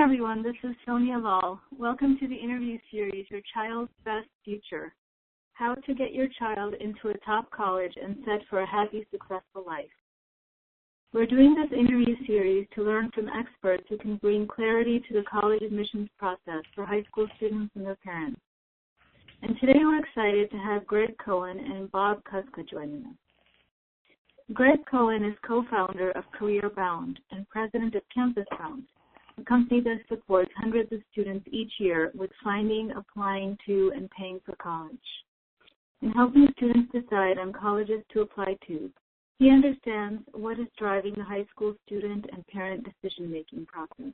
everyone, this is Sonia Lal. Welcome to the interview series, Your Child's Best Future, How to Get Your Child into a Top College and Set for a Happy, Successful Life. We're doing this interview series to learn from experts who can bring clarity to the college admissions process for high school students and their parents. And today we're excited to have Greg Cohen and Bob Kuska joining us. Greg Cohen is co-founder of CareerBound and president of CampusBound, a company that supports hundreds of students each year with finding, applying to, and paying for college. In helping students decide on colleges to apply to, he understands what is driving the high school student and parent decision-making process.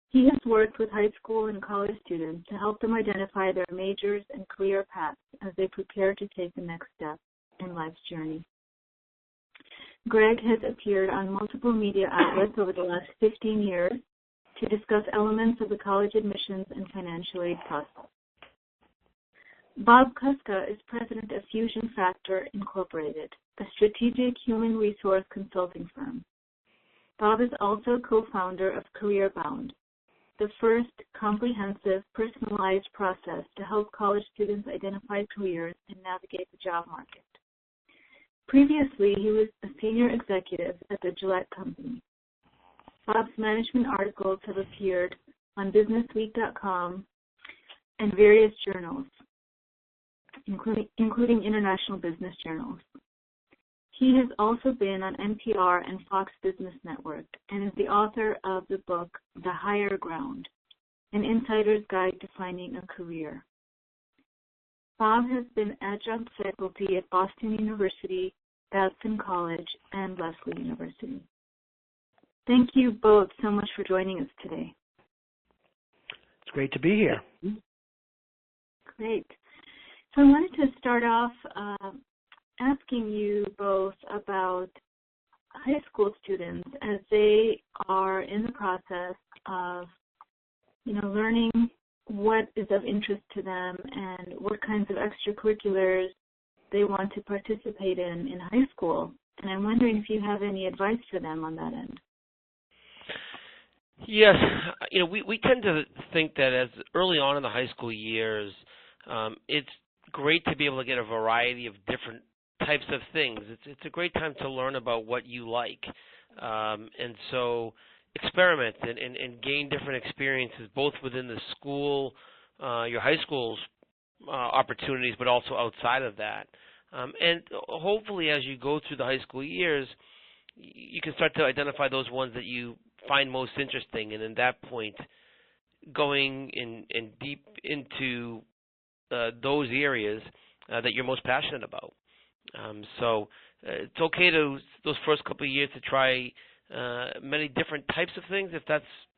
He has worked with high school and college students to help them identify their majors and career paths as they prepare to take the next step in life's journey. Greg has appeared on multiple media outlets over the last 15 years to discuss elements of the college admissions and financial aid process. Bob Kuska is president of Fusion Factor Incorporated, a strategic human resource consulting firm. Bob is also co-founder of CareerBound, the first comprehensive, personalized process to help college students identify careers and navigate the job market. Previously, he was a senior executive at the Gillette Company. Bob's management articles have appeared on BusinessWeek.com and various journals, including international business journals. He has also been on NPR and Fox Business Network and is the author of the book The Higher Ground, An Insider's Guide to Finding a Career. Bob has been adjunct faculty at Boston University, Babson College, and Lesley University. Thank you both so much for joining us today. It's great to be here. Great. So I wanted to start off asking you both about high school students as they are in the process of, learning what is of interest to them and what kinds of extracurriculars they want to participate in high school. And I'm wondering if you have any advice for them on that end. Yes, we tend to think that as early on in the high school years, it's great to be able to get a variety of different types of things. It's a great time to learn about what you like, and so experiment and gain different experiences both within the school, your high school's opportunities, but also outside of that. And hopefully, as you go through the high school years, you can start to identify those ones that you find most interesting, and at that point, going in deep into those areas that you're most passionate about. So it's okay to those first couple of years to try many different types of things if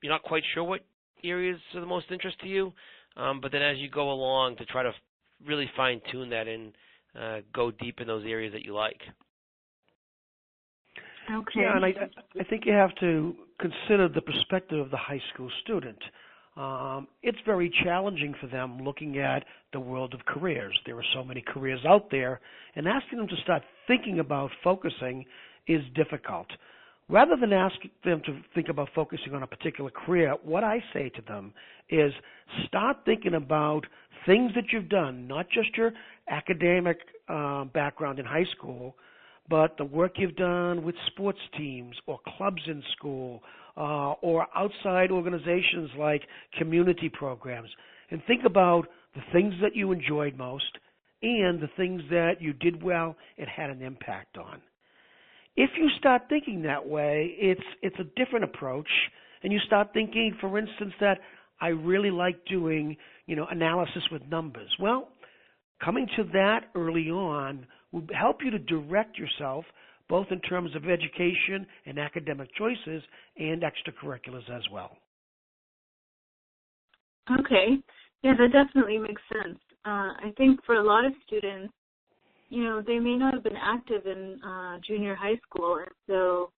you're not quite sure what areas are the most interest to you. But then as you go along, to try to really fine tune that and go deep in those areas that you like. Okay. Yeah, and I think you have to consider the perspective of the high school student. It's very challenging for them looking at the world of careers. There are so many careers out there, and asking them to start thinking about focusing is difficult. Rather than ask them to think about focusing on a particular career, what I say to them is start thinking about things that you've done, not just your academic background in high school, but the work you've done with sports teams or clubs in school or outside organizations like community programs. And think about the things that you enjoyed most and the things that you did well and had an impact on. If you start thinking that way, it's a different approach, and you start thinking, for instance, that I really like doing, analysis with numbers. Well, coming to that early on will help you to direct yourself both in terms of education and academic choices and extracurriculars as well. Okay. Yeah, that definitely makes sense. I think for a lot of students, they may not have been active in junior high school, and so,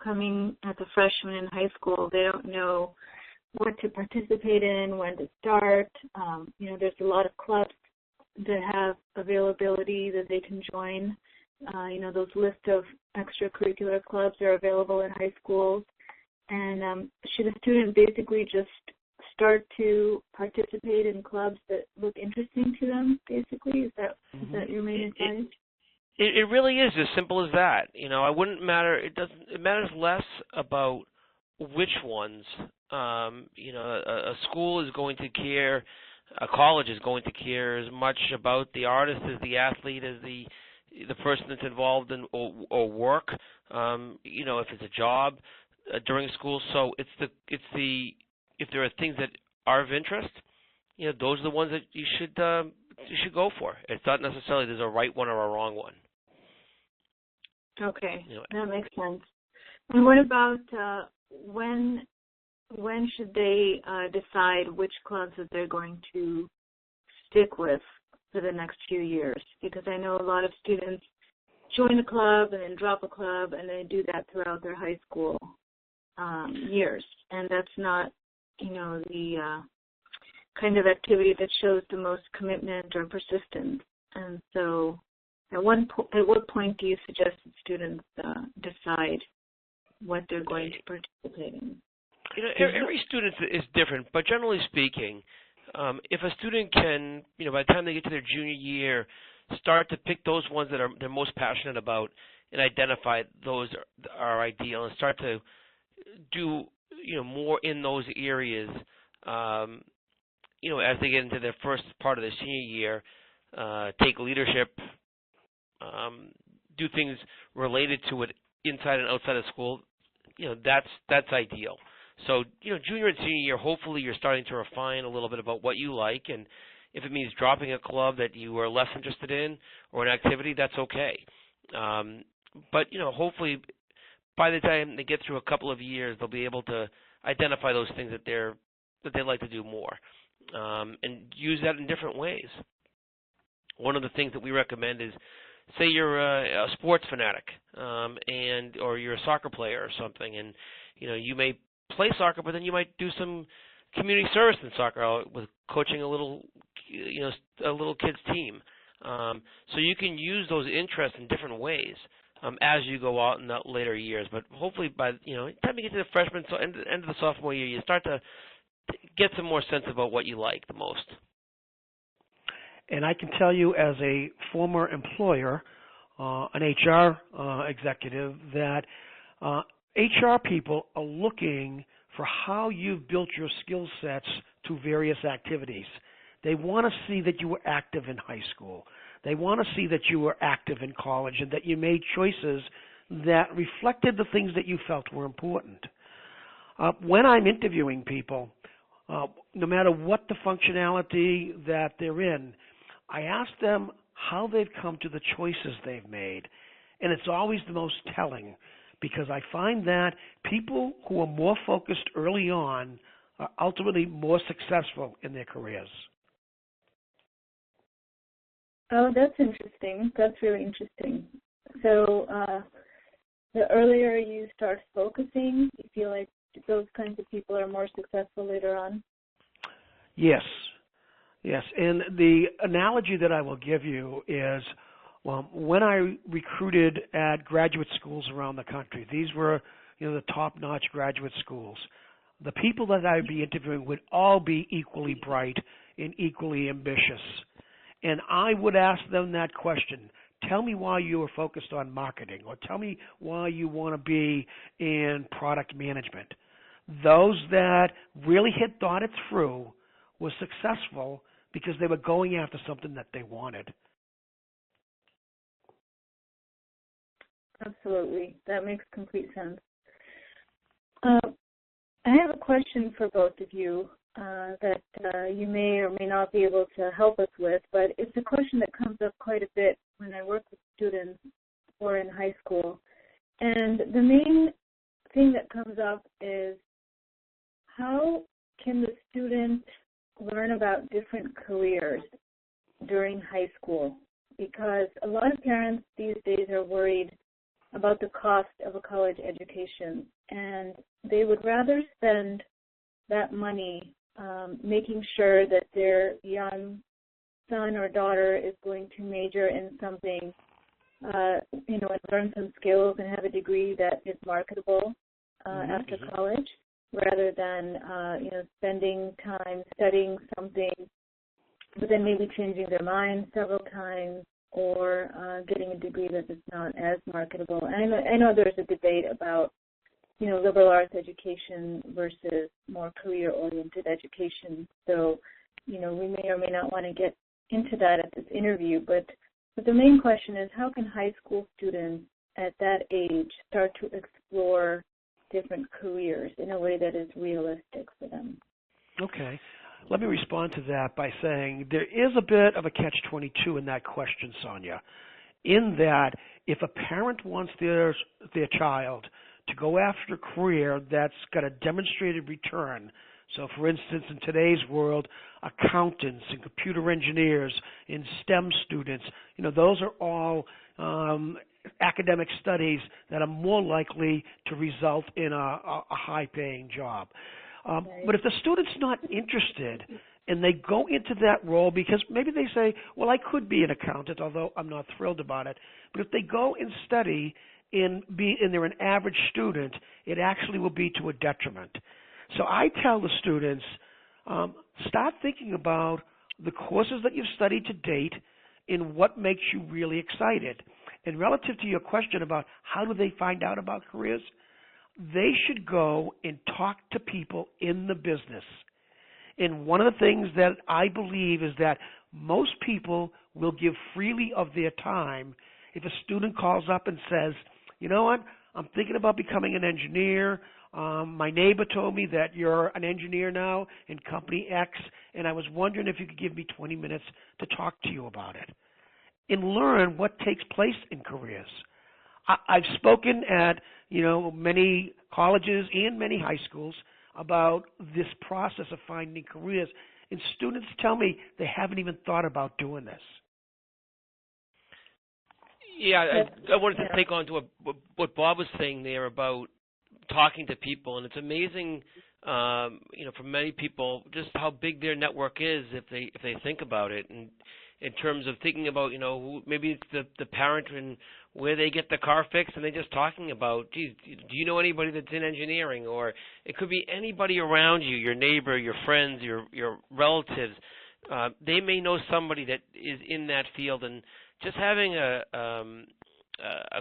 coming as a freshman in high school, they don't know what to participate in, when to start. There's a lot of clubs that have availability that they can join. Those list of extracurricular clubs are available in high schools. And should a student basically just start to participate in clubs that look interesting to them, basically? Is that your main advice? It really is as simple as that. I wouldn't matter. It matters less about which ones. A school is going to care, a college is going to care as much about the artist as the athlete as the person that's involved in or work. If it's a job during school. So if there are things that are of interest, those are the ones that you should go for. It's not necessarily there's a right one or a wrong one. Okay, that makes sense. And what about when should they decide which clubs that they're going to stick with for the next few years? Because I know a lot of students join a club and then drop a club, and they do that throughout their high school years, and that's not, the kind of activity that shows the most commitment or persistence. And so, at what point do you suggest that students decide what they're going to participate in? Every student is different, but generally speaking, if a student can, by the time they get to their junior year, start to pick those ones that they're most passionate about and identify those are ideal and start to do, more in those areas, as they get into their first part of their senior year, take leadership, do things related to it inside and outside of school, that's ideal. So, junior and senior year, hopefully you're starting to refine a little bit about what you like, and if it means dropping a club that you are less interested in or an activity, that's okay. But, hopefully by the time they get through a couple of years, they'll be able to identify those things that they like to do more, and use that in different ways. One of the things that we recommend is, say you're a sports fanatic, or you're a soccer player or something, and you may play soccer, but then you might do some community service in soccer with coaching a little kid's team. So you can use those interests in different ways as you go out in the later years. But hopefully by the time you get to the freshman, so end of the sophomore year, you start to get some more sense about what you like the most. And I can tell you as a former employer, an HR executive, that HR people are looking for how you've built your skill sets to various activities. They want to see that you were active in high school. They want to see that you were active in college and that you made choices that reflected the things that you felt were important. When I'm interviewing people, no matter what the functionality that they're in, I ask them how they've come to the choices they've made. And it's always the most telling, because I find that people who are more focused early on are ultimately more successful in their careers. Oh, that's interesting. That's really interesting. So the earlier you start focusing, you feel like those kinds of people are more successful later on? Yes. Yes. And the analogy that I will give you is, when I recruited at graduate schools around the country, these were, the top-notch graduate schools. The people that I'd be interviewing would all be equally bright and equally ambitious. And I would ask them that question. Tell me why you were focused on marketing, or tell me why you want to be in product management. Those that really had thought it through were successful because they were going after something that they wanted. Absolutely. That makes complete sense. I have a question for both of you that you may or may not be able to help us with, but it's a question that comes up quite a bit when I work with students or in high school. And the main thing that comes up is, how can the student learn about different careers during high school? Because a lot of parents these days are worried about the cost of a college education, and they would rather spend that money making sure that their young son or daughter is going to major in something, and learn some skills and have a degree that is marketable, after college, rather than spending time studying something, but then maybe changing their mind several times, or getting a degree that is not as marketable. And I know there's a debate about liberal arts education versus more career-oriented education. So, we may or may not want to get into that at this interview, but the main question is, how can high school students at that age start to explore different careers in a way that is realistic for them? Okay. Let me respond to that by saying there is a bit of a catch-22 in that question, Sonia, in that if a parent wants their child to go after a career that's got a demonstrated return, so for instance, in today's world, accountants and computer engineers and STEM students, those are all academic studies that are more likely to result in a high-paying job. But if the student's not interested and they go into that role because maybe they say, well, I could be an accountant, although I'm not thrilled about it, but if they go and study and they're an average student, it actually will be to a detriment. So I tell the students, start thinking about the courses that you've studied to date and what makes you really excited. And relative to your question about how do they find out about careers, they should go and talk to people in the business. And one of the things that I believe is that most people will give freely of their time if a student calls up and says, you know what, I'm thinking about becoming an engineer. My neighbor told me that you're an engineer now in company X, and I was wondering if you could give me 20 minutes to talk to you about it and learn what takes place in careers. I've spoken at many colleges and many high schools about this process of finding careers, and students tell me they haven't even thought about doing this. Yeah, I wanted to take on to what Bob was saying there about talking to people, and it's amazing, for many people just how big their network is if they think about it, and in terms of thinking about maybe it's the parent and where they get the car fixed, and they're just talking about, geez, do you know anybody that's in engineering? Or it could be anybody around you, your neighbor, your friends, your relatives. They may know somebody that is in that field, and just having a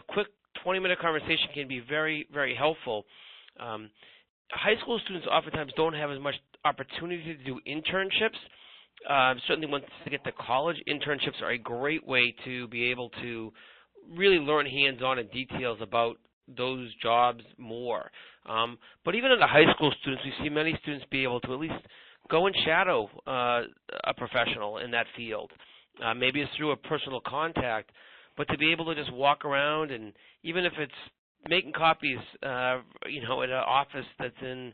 quick 20-minute conversation can be very, very helpful. High school students oftentimes don't have as much opportunity to do internships. Certainly once they get to college, internships are a great way to be able to really learn hands-on and details about those jobs more. But even in the high school students, we see many students be able to at least go and shadow a professional in that field. Maybe it's through a personal contact, but to be able to just walk around, and even if it's making copies, in an office that's in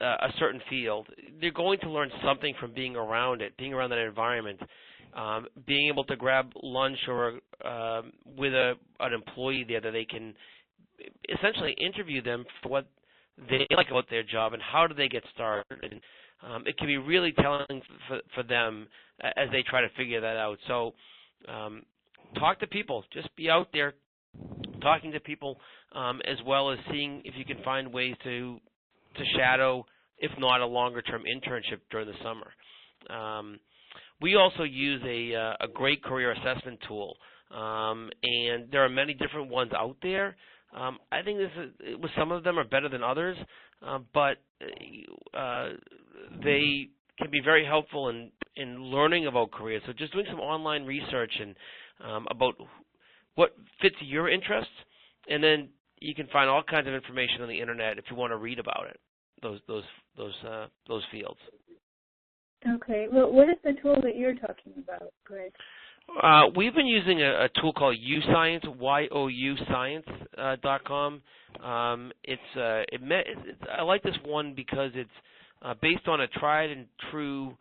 a certain field, they're going to learn something from being around it, being around that environment, being able to grab lunch or with an employee there that they can essentially interview them for what they like about their job and how do they get started. And it can be really telling for them as they try to figure that out. So talk to people. Just be out there talking to people, as well as seeing if you can find ways to shadow, if not a longer-term internship during the summer. We also use a great career assessment tool, and there are many different ones out there. I think with some of them are better than others, but they can be very helpful in learning about careers. So just doing some online research and about what fits your interests, and then you can find all kinds of information on the internet if you want to read about it. Those fields. Okay. Well, what is the tool that you're talking about, Greg? We've been using a tool called YouScience, youscience.com. I like this one because it's based on a tried and true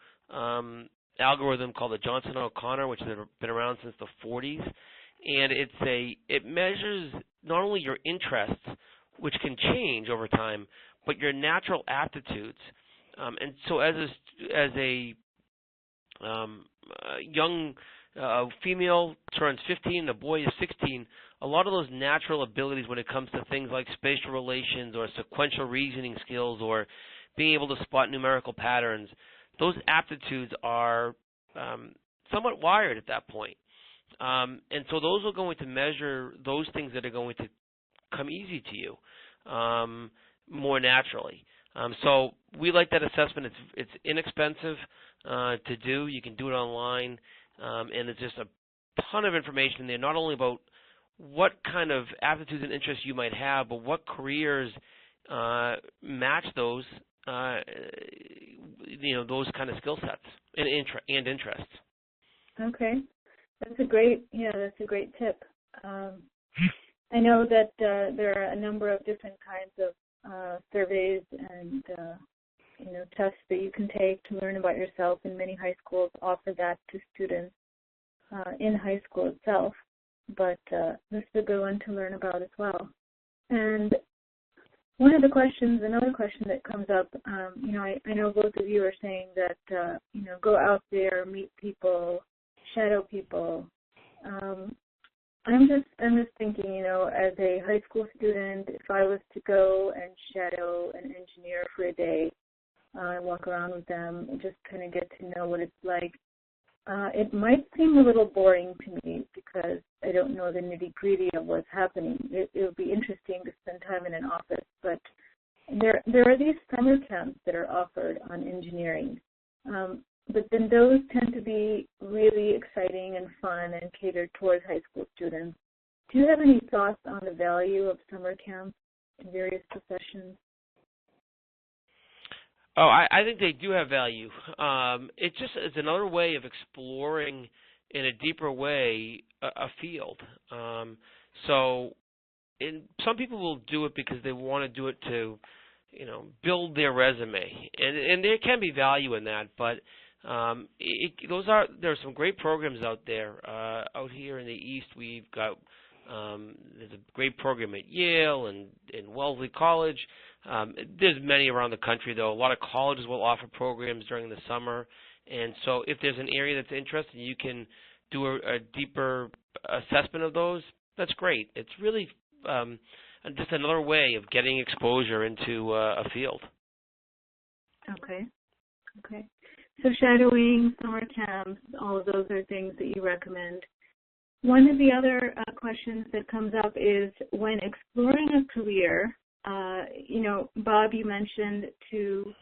algorithm called the Johnson-O'Connor, which has been around since the 40s, and it measures not only your interests, which can change over time, but your natural aptitudes. And so as a young a female turns 15, a boy is 16, a lot of those natural abilities when it comes to things like spatial relations or sequential reasoning skills or being able to spot numerical patterns, those aptitudes are somewhat wired at that point. And so those are going to measure those things that are going to come easy to you more naturally. So we like that assessment. It's inexpensive to do. You can do it online, and it's just a ton of information in there, not only about what kind of aptitudes and interests you might have, but what careers match those, those kind of skill sets and interests. Okay, that's a great tip. I know that there are a number of different kinds of surveys and tests that you can take to learn about yourself, and many high schools offer that to students in high school itself. But this is a good one to learn about as well. And another question that comes up, I know both of you are saying that go out there, meet people, shadow people. I'm just thinking, as a high school student, if I was to go and shadow an engineer for a day, walk around with them and just kind of get to know what it's like, it might seem a little boring to me because I don't know the nitty-gritty of what's happening. It would be interesting to spend time in an office, but there are these summer camps that are offered on engineering. But then those tend to be really exciting and fun and catered towards high school students. Do you have any thoughts on the value of summer camps in various professions? Oh, I think they do have value. It's another way of exploring in a deeper way a field. Some people will do it because they want to do it to, build their resume, and there can be value in that. But there are some great programs out there. Out here in the East, we've got there's a great program at Yale and in Wellesley College. There's many around the country, though. A lot of colleges will offer programs during the summer. And so if there's an area that's interesting, you can do a deeper assessment of those. That's great. It's really just another way of getting exposure into a field. Okay. So shadowing, summer camps, all of those are things that you recommend. One of the other questions that comes up is when exploring a career, Bob, you mentioned to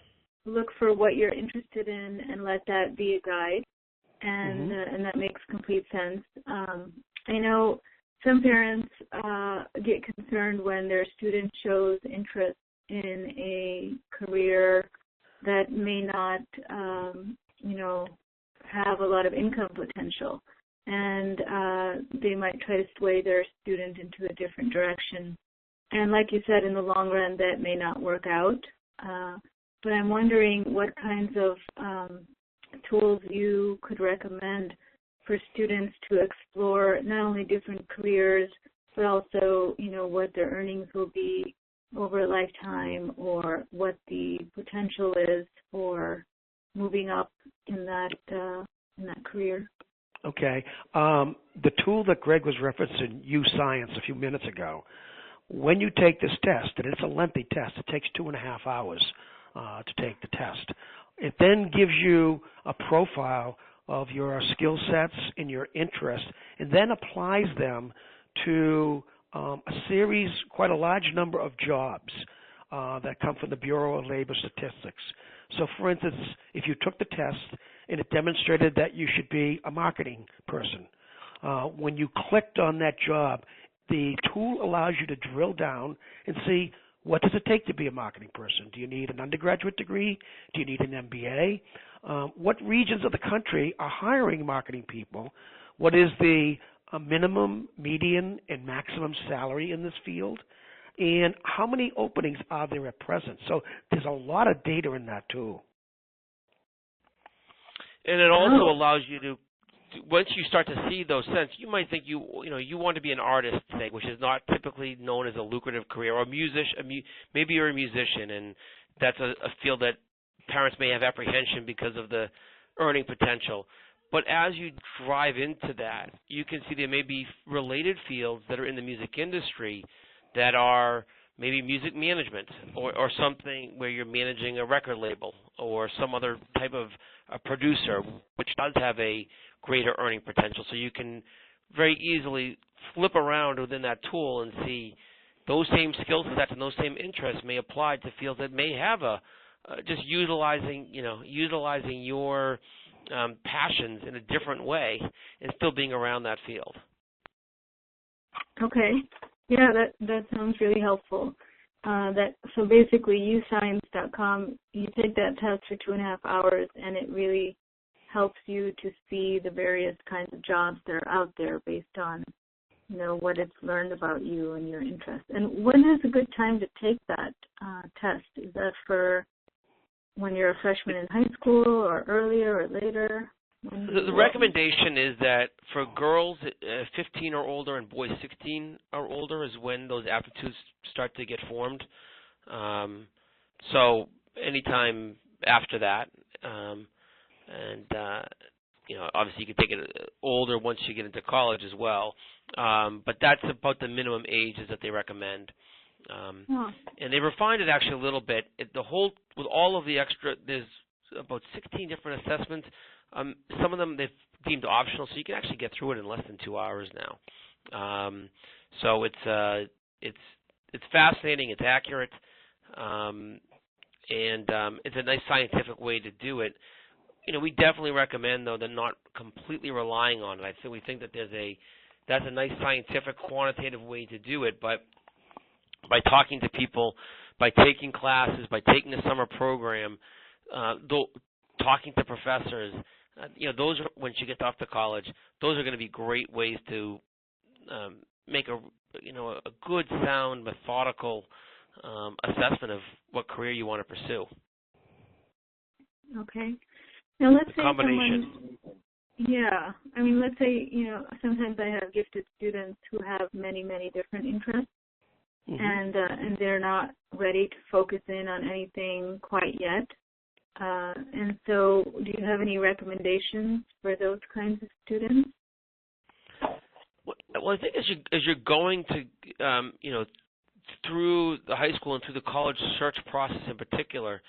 look for what you're interested in and let that be a guide, and that makes complete sense. I know some parents get concerned when their student shows interest in a career that may not, have a lot of income potential, and they might try to sway their student into a different direction. And like you said, in the long run, that may not work out. But I'm wondering what kinds of tools you could recommend for students to explore not only different careers, but also, what their earnings will be over a lifetime, or what the potential is for moving up in that career. Okay. The tool that Greg was referencing, U-Science, a few minutes ago, when you take this test, and it's a lengthy test, it takes 2.5 hours to take the test. It then gives you a profile of your skill sets and your interests, and then applies them to a series, quite a large number of jobs that come from the Bureau of Labor Statistics. So, for instance, if you took the test and it demonstrated that you should be a marketing person, when you clicked on that job, the tool allows you to drill down and see, what does it take to be a marketing person? Do you need an undergraduate degree? Do you need an MBA? What regions of the country are hiring marketing people? What is the minimum, median, and maximum salary in this field? And how many openings are there at present? So there's a lot of data in that tool. And it also allows you to, once you start to see those sense, you might think you want to be an artist, say, which is not typically known as a lucrative career, or a musician. Maybe you're a musician, and that's a field that parents may have apprehension because of the earning potential. But as you drive into that, you can see there may be related fields that are in the music industry that are maybe music management or something where you're managing a record label or some other type of a producer, which does have a greater earning potential. So you can very easily flip around within that tool and see those same skill sets and those same interests may apply to fields that may have just utilizing your passions in a different way and still being around that field. Okay. Yeah, that sounds really helpful. So basically, uscience.com, you take that test for 2.5 hours, and it really helps you to see the various kinds of jobs that are out there based on, what it's learned about you and your interests. And when is a good time to take that test? Is that for when you're a freshman in high school or earlier or later? The recommendation is that for girls 15 or older and boys 16 or older is when those aptitudes start to get formed. So anytime after that, obviously you can take it older once you get into college as well. But that's about the minimum ages that they recommend. And they refined it actually a little bit. With all of the extra, there's about 16 different assessments. Some of them they've deemed optional, so you can actually get through it in less than 2 hours now. So it's fascinating, it's accurate, and it's a nice scientific way to do it. We definitely recommend though that not completely relying on it. We think that that's a nice scientific, quantitative way to do it, but by talking to people, by taking classes, by taking the summer program, talking to professors, those are, once you get off to college, those are going to be great ways to make a good, sound, methodical assessment of what career you want to pursue. Okay. Now let's say combination. Let's say, sometimes I have gifted students who have many, many different interests, Mm-hmm. and they're not ready to focus in on anything quite yet. And so do you have any recommendations for those kinds of students? Well, I think as you're going to, through the high school and through the college search process in particular,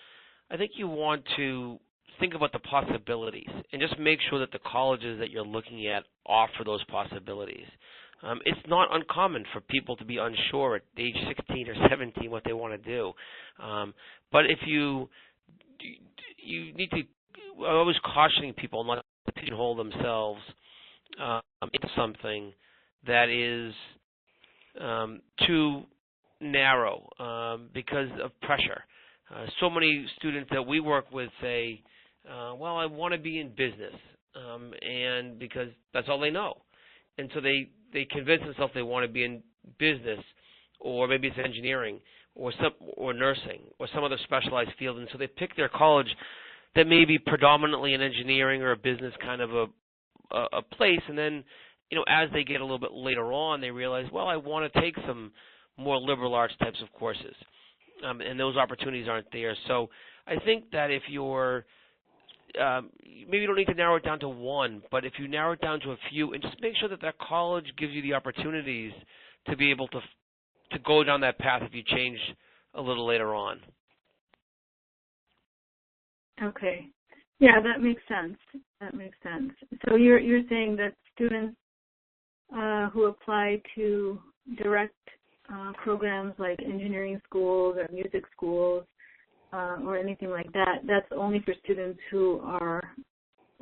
I think you want to think about the possibilities and just make sure that the colleges that you're looking at offer those possibilities. It's not uncommon for people to be unsure at age 16 or 17 what they want to do. But if you need to, I'm always cautioning people not to pigeonhole themselves into something that is too narrow because of pressure. So many students that we work with say, well, I want to be in business, and because that's all they know. And so they convince themselves they want to be in business, or maybe it's engineering, or nursing, or some other specialized field. And so they pick their college that may be predominantly an engineering or a business kind of a place. And then, as they get a little bit later on, they realize, well, I want to take some more liberal arts types of courses, and those opportunities aren't there. So I think that if you're maybe you don't need to narrow it down to one, but if you narrow it down to a few, and just make sure that college gives you the opportunities to be able to go down that path if you change a little later on. Okay. Yeah, that makes sense. So you're saying that students who apply to direct programs like engineering schools or music schools or anything like that, that's only for students who are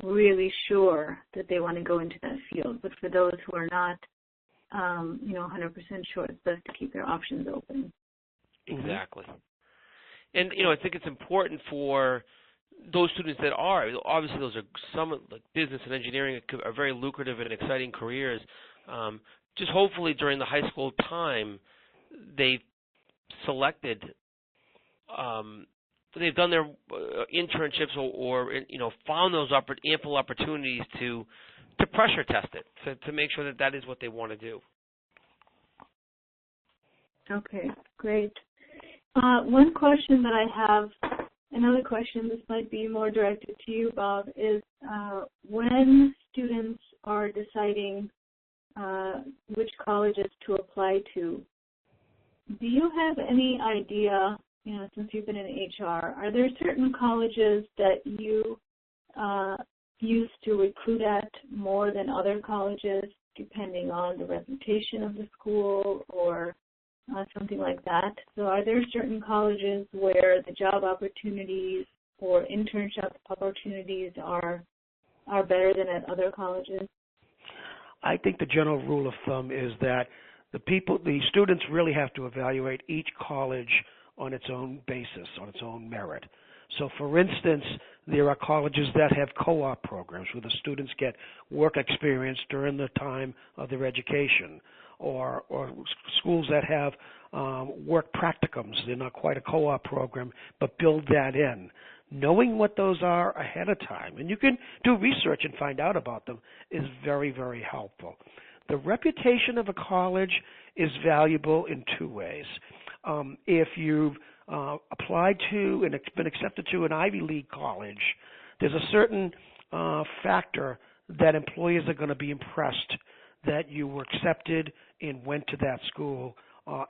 really sure that they want to go into that field. But for those who are not, 100% sure, it's best to keep their options open. Exactly. And, I think it's important for those students that are, obviously those are some, like business and engineering are very lucrative and exciting careers. Just hopefully during the high school time, they've selected they've done their internships or found those ample opportunities to pressure test it, to make sure that is what they want to do. Okay, great. One question that I have Another question, this might be more directed to you, Bob, is when students are deciding which colleges to apply to, do you have any idea, since you've been in HR, are there certain colleges that you used to recruit at more than other colleges, depending on the reputation of the school or something like that? So are there certain colleges where the job opportunities or internship opportunities are better than at other colleges? I think the general rule of thumb is that the students really have to evaluate each college on its own basis, on its own merit. So, for instance, there are colleges that have co-op programs where the students get work experience during the time of their education, or schools that have work practicums. They're not quite a co-op program, but build that in. Knowing what those are ahead of time, and you can do research and find out about them, is very, very helpful. The reputation of a college is valuable in two ways. If you've applied to and been accepted to an Ivy League college, there's a certain factor that employers are going to be impressed that you were accepted and went to that school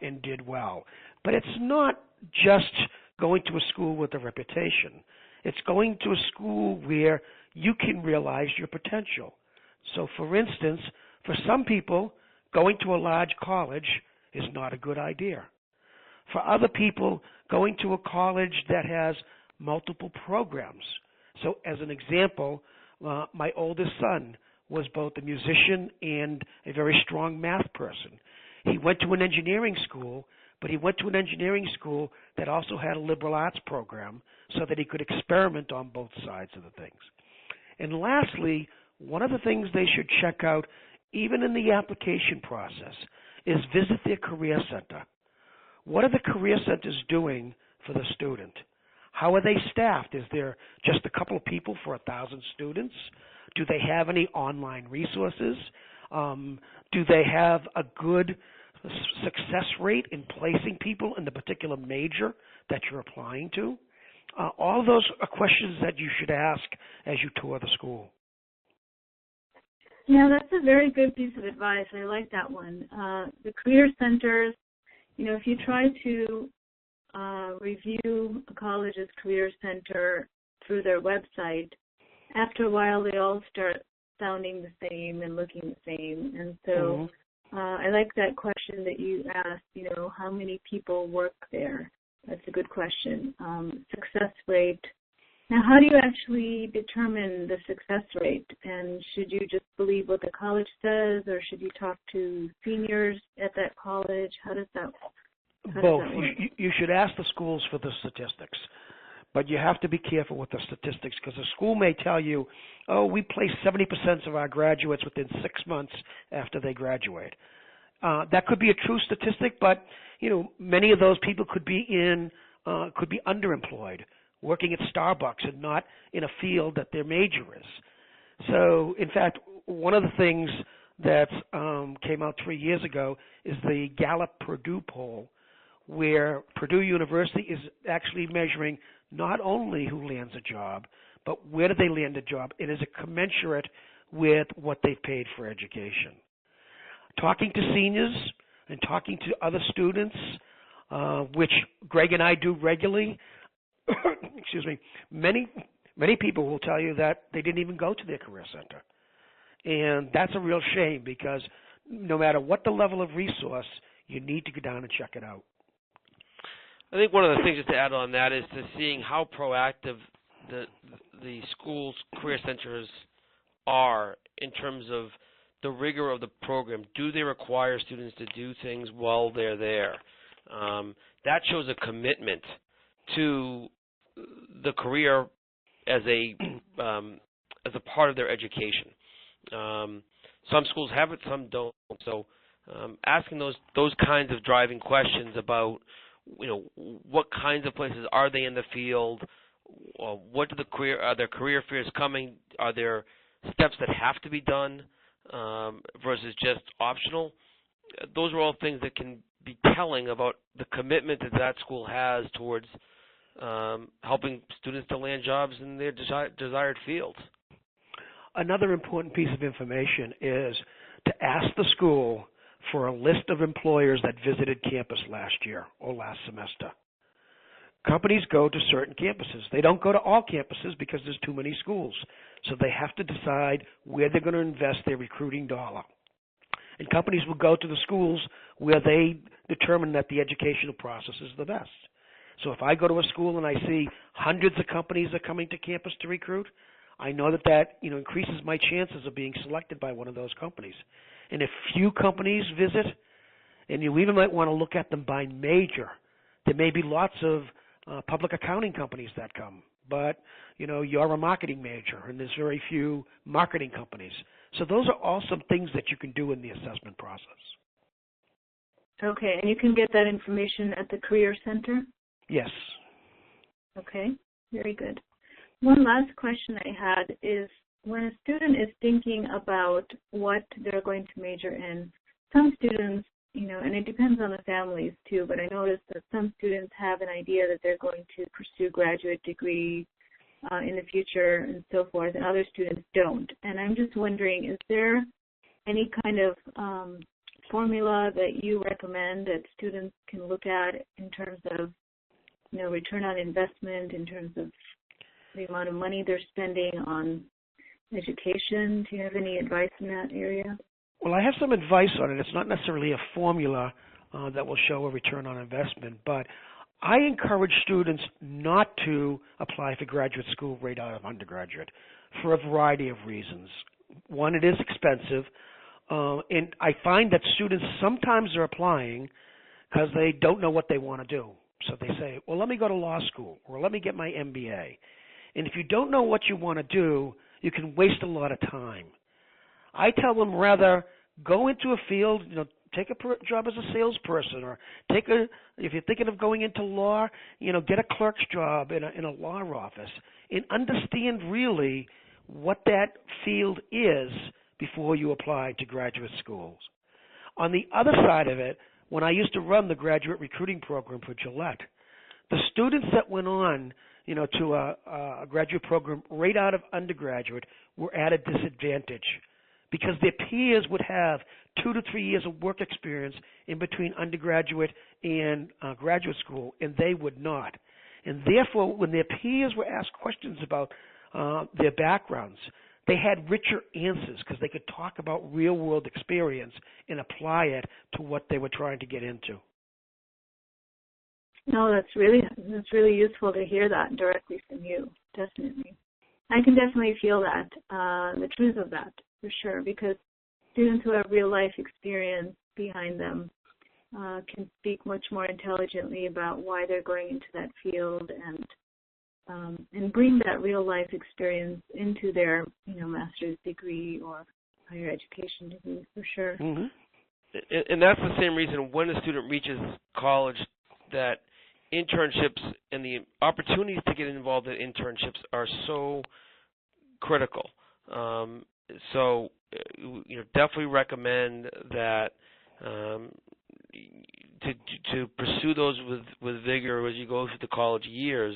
and did well. But it's not just going to a school with a reputation. It's going to a school where you can realize your potential. So, for instance, for some people, going to a large college is not a good idea. For other people, going to a college that has multiple programs. So, as an example, my oldest son was both a musician and a very strong math person. He went to an engineering school, but he went to an engineering school that also had a liberal arts program so that he could experiment on both sides of the things. And lastly, one of the things they should check out, even in the application process, is visit their career center. What are the career centers doing for the student? How are they staffed? Is there just a couple of people for 1,000 students? Do they have any online resources? Do they have a good success rate in placing people in the particular major that you're applying to? All of those are questions that you should ask as you tour the school. Yeah, that's a very good piece of advice. I like that one. The career centers, if you try to review a college's career center through their website, after a while they all start sounding the same and looking the same. And so I like that question that you asked, how many people work there? That's a good question. Success rate. Now, how do you actually determine the success rate? And should you just believe what the college says, or should you talk to seniors at that college? How does that Both. You should ask the schools for the statistics, but you have to be careful with the statistics because the school may tell you, we place 70% of our graduates within 6 months after they graduate. That could be a true statistic, but many of those people could be underemployed, working at Starbucks and not in a field that their major is. So, in fact, one of the things that came out 3 years ago is the Gallup-Purdue poll, where Purdue University is actually measuring not only who lands a job, but where do they land a job. It is a commensurate with what they've paid for education. Talking to seniors and talking to other students, which Greg and I do regularly, excuse me, many people will tell you that they didn't even go to their career center. And that's a real shame because no matter what the level of resource, you need to go down and check it out. I think one of the things just to add on that is to seeing how proactive the school's career centers are in terms of the rigor of the program. Do they require students to do things while they're there? That shows a commitment to the career as a part of their education. Some schools have it, some don't. So asking those kinds of driving questions about what kinds of places are they in the field? What do are their career fairs coming? Are there steps that have to be done versus just optional? Those are all things that can be telling about the commitment that school has towards helping students to land jobs in their desired fields. Another important piece of information is to ask the school for a list of employers that visited campus last year or last semester. Companies go to certain campuses. They don't go to all campuses because there's too many schools. So they have to decide where they're going to invest their recruiting dollar. And companies will go to the schools where they determine that the educational process is the best. So if I go to a school and I see hundreds of companies are coming to campus to recruit, I know that increases my chances of being selected by one of those companies. And if few companies visit, and you even might want to look at them by major, there may be lots of public accounting companies that come, but you're a marketing major, and there's very few marketing companies. So those are all some things that you can do in the assessment process. Okay, and you can get that information at the Career Center? Yes. Okay, very good. One last question I had is, when a student is thinking about what they're going to major in, some students, and it depends on the families too, but I noticed that some students have an idea that they're going to pursue graduate degree in the future and so forth, and other students don't. And I'm just wondering, is there any kind of formula that you recommend that students can look at in terms of, return on investment, in terms of the amount of money they're spending on education? Do you have any advice in that area? Well, I have some advice on it. It's not necessarily a formula that will show a return on investment, but I encourage students not to apply for graduate school right out of undergraduate for a variety of reasons. One, it is expensive, and I find that students sometimes are applying because they don't know what they want to do. So they say, well, let me go to law school, or let me get my MBA. And if you don't know what you want to do, you can waste a lot of time. I tell them rather go into a field, take a job as a salesperson, or if you're thinking of going into law, get a clerk's job in a law office, and understand really what that field is before you apply to graduate schools. On the other side of it, when I used to run the graduate recruiting program for Gillette, the students that went on to a graduate program right out of undergraduate were at a disadvantage because their peers would have 2 to 3 years of work experience in between undergraduate and graduate school, and they would not. And therefore, when their peers were asked questions about their backgrounds, they had richer answers because they could talk about real-world experience and apply it to what they were trying to get into. No, that's really useful to hear that directly from you. Definitely, I can definitely feel that the truth of that for sure. Because students who have real life experience behind them can speak much more intelligently about why they're going into that field and bring that real life experience into their master's degree or higher education degree for sure. Mm-hmm. And that's the same reason when a student reaches college that internships and the opportunities to get involved in internships are so critical. So definitely recommend that to pursue those with vigor as you go through the college years,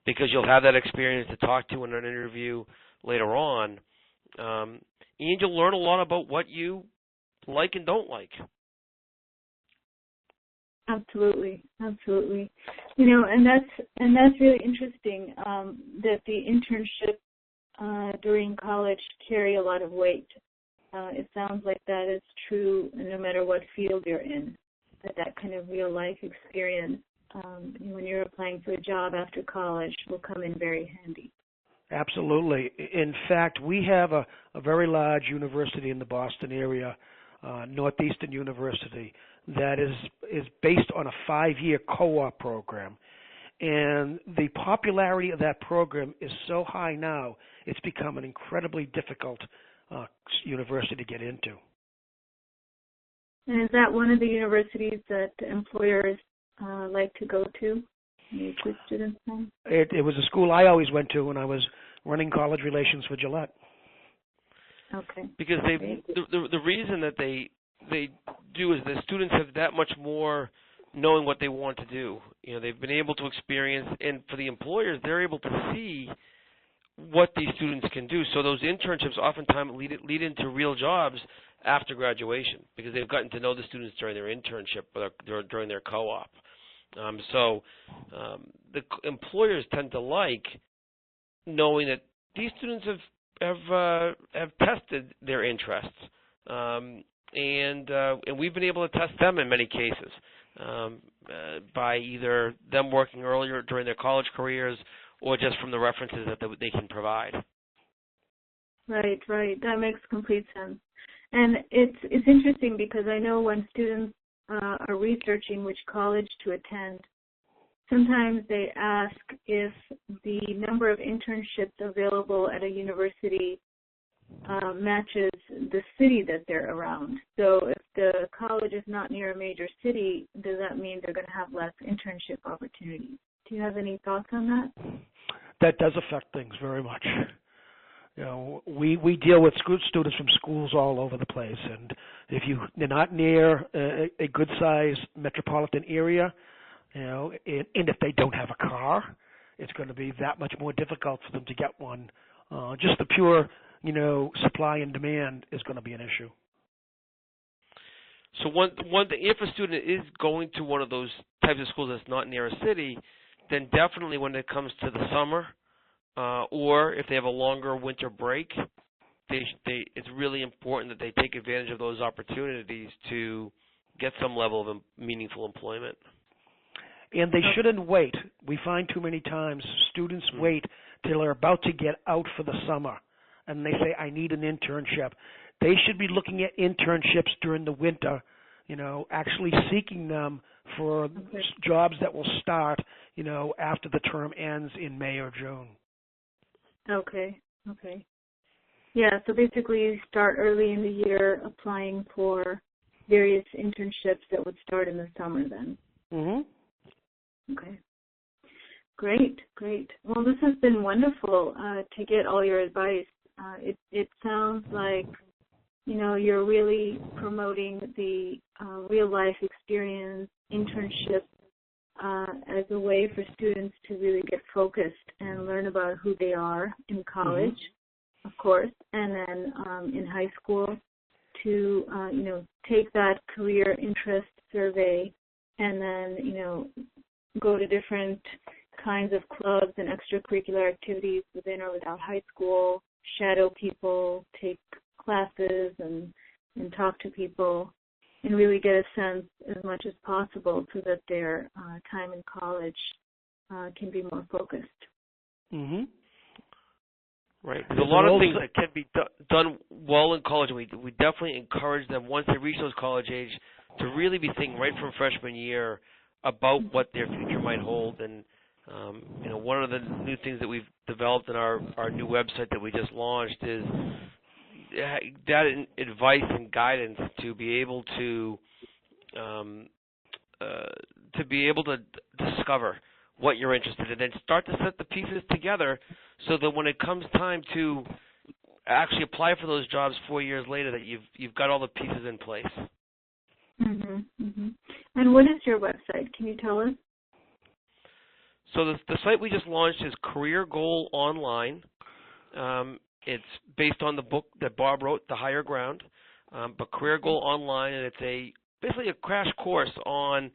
because you'll have that experience to talk to in an interview later on, and you'll learn a lot about what you like and don't like. Absolutely. And that's really interesting that the internship during college carry a lot of weight. It sounds like that is true no matter what field you're in, that kind of real life experience when you're applying for a job after college will come in very handy. Absolutely. In fact, we have a very large university in the Boston area, Northeastern University, that is based on a 5-year co-op program. And the popularity of that program is so high now, it's become an incredibly difficult university to get into. And is that one of the universities that employers like to go to? Good students from? It was a school I always went to when I was running college relations for Gillette. Okay. Because the reason that they do is the students have that much more knowing what they want to do. They've been able to experience, and for the employers, they're able to see what these students can do. So those internships oftentimes lead into real jobs after graduation because they've gotten to know the students during their internship or during their co-op. The employers tend to like knowing that these students have tested their interests, and we've been able to test them in many cases by either them working earlier during their college careers or just from the references that they can provide. Right. That makes complete sense. And it's interesting because I know when students are researching which college to attend, sometimes they ask if the number of internships available at a university matches the city that they're around. So if the college is not near a major city, does that mean they're going to have less internship opportunities? Do you have any thoughts on that? That does affect things very much. We deal with students from schools all over the place, and if they're not near a good-sized metropolitan area, and if they don't have a car, it's going to be that much more difficult for them to get one. Just the pure, supply and demand is going to be an issue. So one thing, if a student is going to one of those types of schools that's not near a city, then definitely when it comes to the summer, or if they have a longer winter break, it's really important that they take advantage of those opportunities to get some level of meaningful employment. And they shouldn't wait. We find too many times students wait till they're about to get out for the summer, and they say, I need an internship. They should be looking at internships during the winter, actually seeking them for jobs that will start, after the term ends in May or June. Okay. Yeah, so basically you start early in the year applying for various internships that would start in the summer then. Mm-hmm. Okay. Great. Well, this has been wonderful to get all your advice. It sounds like, you're really promoting the real-life experience internship as a way for students to really get focused and learn about who they are in college, of course, and then in high school to, take that career interest survey and then, go to different kinds of clubs and extracurricular activities within or without high school, shadow people, take classes and talk to people, and really get a sense as much as possible so that their time in college can be more focused. Mm-hmm. Right. There's a lot of things that can be done well in college, and we definitely encourage them once they reach those college age to really be thinking right from freshman year about what their future might hold. And one of the new things that we've developed in our new website that we just launched is that advice and guidance to be able to discover what you're interested in, and then start to set the pieces together so that when it comes time to actually apply for those jobs 4 years later, that you've got all the pieces in place. And what is your website? Can you tell us? So the site we just launched is Career Goal Online. It's based on the book that Bob wrote, The Higher Ground, but Career Goal Online, and it's basically a crash course on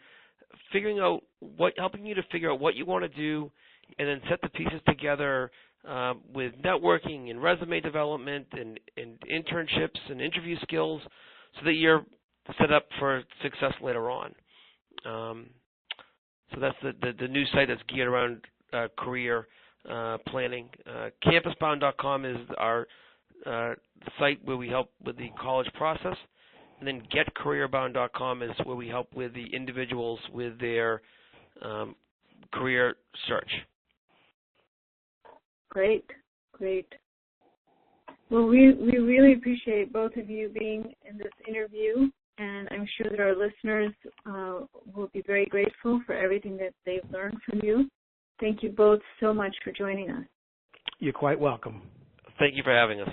helping you to figure out what you want to do, and then set the pieces together with networking and resume development and internships and interview skills, so that you're set up for success later on. So that's the new site that's geared around career planning. Campusbound.com is our site where we help with the college process, and then getcareerbound.com is where we help with the individuals with their career search. Great. Well, we really appreciate both of you being in this interview, and I'm sure that our listeners will be very grateful for everything that they've learned from you. Thank you both so much for joining us. You're quite welcome. Thank you for having us.